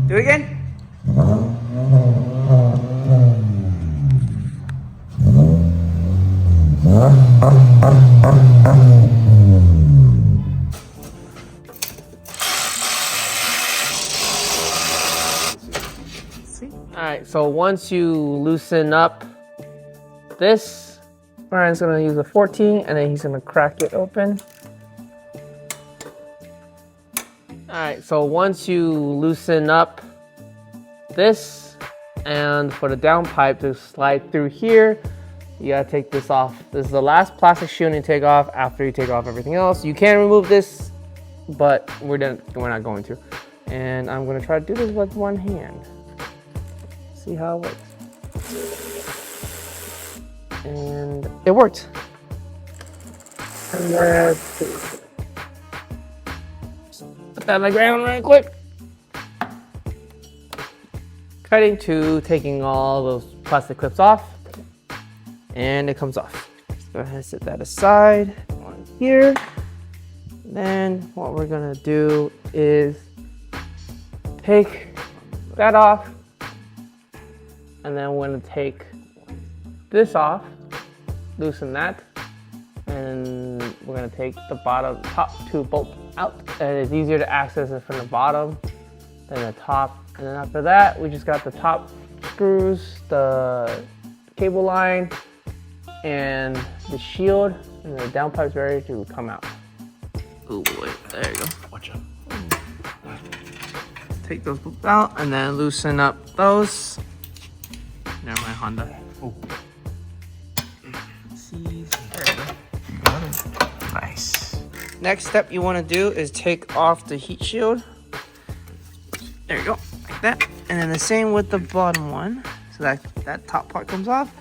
Do it again. Alright, so once you loosen up this, Brian's gonna use a 14 and then he's gonna crack it open. Alright, so once you loosen up this, and for the downpipe to slide through here, you gotta take this off. This is the last plastic shoe you take off after you take off everything else. You can remove this, but we're not going to. And I'm gonna try to do this with one hand. See how it works. And it worked. And let's put that on the ground right quick. Cutting to taking all those plastic clips off. And it comes off. Just go ahead and set that aside on here. Then what we're gonna do is take that off. And then we're gonna take this off, loosen that, and we're gonna take the top two bolts out. And it's easier to access it from the bottom than the top. And then after that, we just got the top screws, the cable line, and the shield, and the downpipe's ready to come out. Oh boy, there you go. Watch out. Take those bolts out and then loosen up those. Never mind, Honda. Oh. See, there we go. Nice. Next step you want to do is take off the heat shield. There you go, like that. And then the same with the bottom one. So that top part comes off.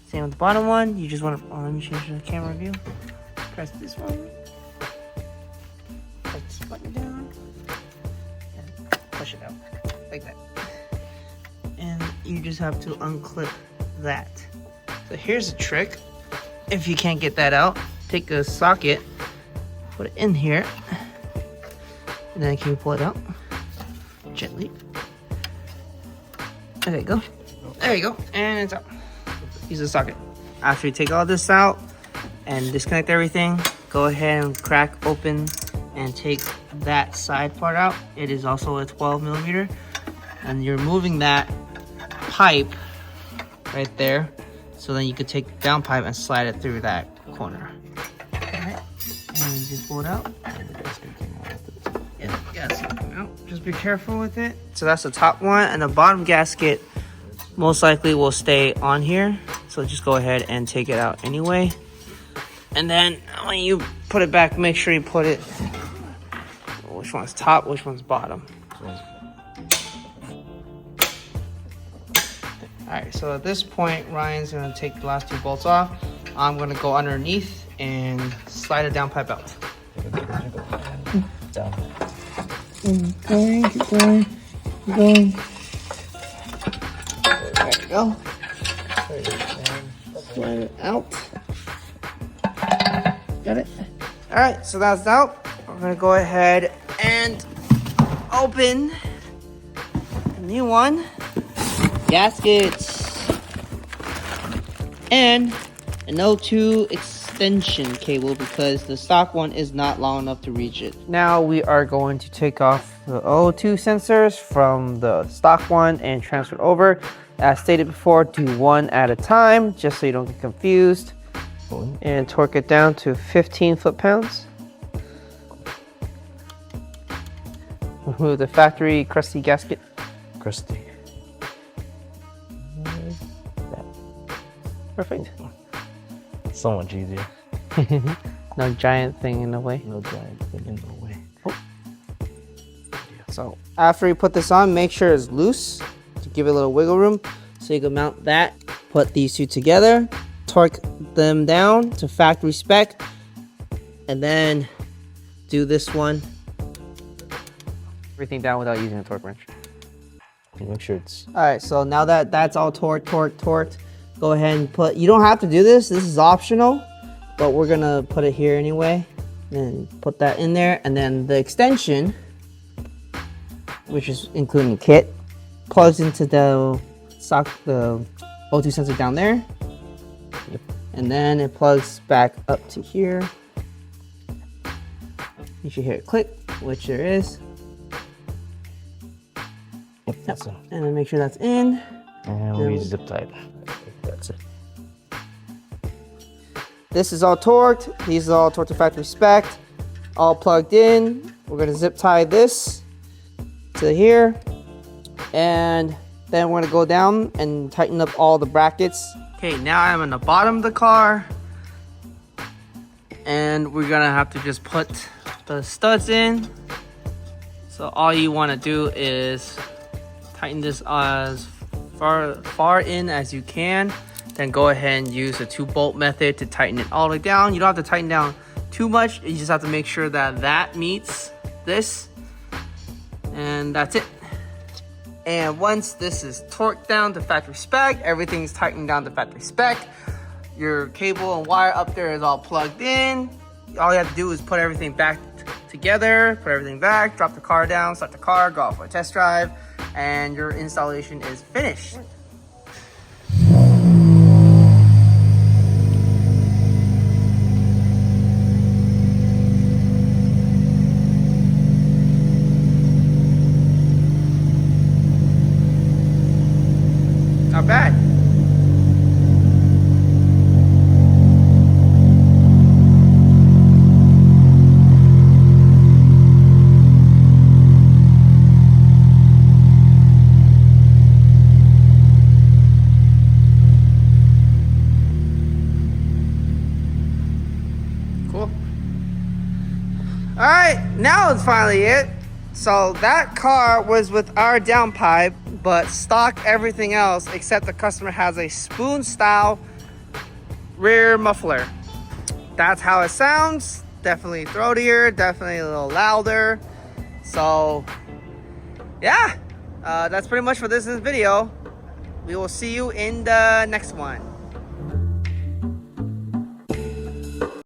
Same with the bottom one. You just want to, let me change the camera view. Press this one. Press this button down. And push it out, like that. And you just have to unclip that. So here's a trick. If you can't get that out, take a socket, put it in here, and then can you pull it out gently? There you go. There you go. And it's out. Use the socket. After you take all this out and disconnect everything, go ahead and crack open and take that side part out. It is also a 12mm, and you're moving that pipe right there, so then you could take the downpipe and slide it through that corner. Alright, and just pull it out. Yeah, gasket came out. Just be careful with it. So that's the top one, and the bottom gasket most likely will stay on here. So just go ahead and take it out anyway. And then when you put it back, make sure you put it, which one's top, which one's bottom. Alright, so at this point, Ryan's gonna take the last two bolts off. I'm gonna go underneath and slide a downpipe out. Down. Keep going, keep going, keep going. There we go. Slide it out. Got it? Alright, so that's out. We're gonna go ahead and open a new one. Gaskets and an O2 extension cable because the stock one is not long enough to reach it. Now we are going to take off the O2 sensors from the stock one and transfer it over. As stated before, do one at a time just so you don't get confused. And torque it down to 15 foot-pounds. Remove the factory crusty gasket. Crusty. Perfect. So much easier. No giant thing in the way. No giant thing in the way. Oh. So after you put this on, make sure it's loose to give it a little wiggle room. So you can mount that, put these two together, torque them down to factory spec, and then do this one. Everything down without using a torque wrench. Make sure it's... Alright, so now that that's all torqued, go ahead and put, you don't have to do this is optional, but we're gonna put it here anyway. And put that in there, and then the extension, which is including kit, plugs into the O2 sensor down there. Yep. And then it plugs back up to here. You should hear it click, which there is. Yep, that's it. And then make sure that's in. And we zip tied. That's it. This is all torqued. These are all torqued to factory spec. All plugged in. We're gonna zip tie this to here. And then we're gonna go down and tighten up all the brackets. Okay, now I'm in the bottom of the car. And we're gonna have to just put the studs in. So all you wanna do is tighten this as far in as you can. Then go ahead and use the 2-bolt method to tighten it all the way down. You don't have to tighten down too much. You just have to make sure that that meets this. And that's it. And once this is torqued down to factory spec, everything's tightened down to factory spec. Your cable and wire up there is all plugged in. All you have to do is put everything back together, put everything back, drop the car down, start the car, go out for a test drive, and your installation is finished. Not bad. Cool. All right, now it's finally it. So that car was with our downpipe, but stock everything else except the customer has a spoon style rear muffler. That's how it sounds. Definitely throatier, definitely a little louder. So yeah, that's pretty much for this video. We will see you in the next one.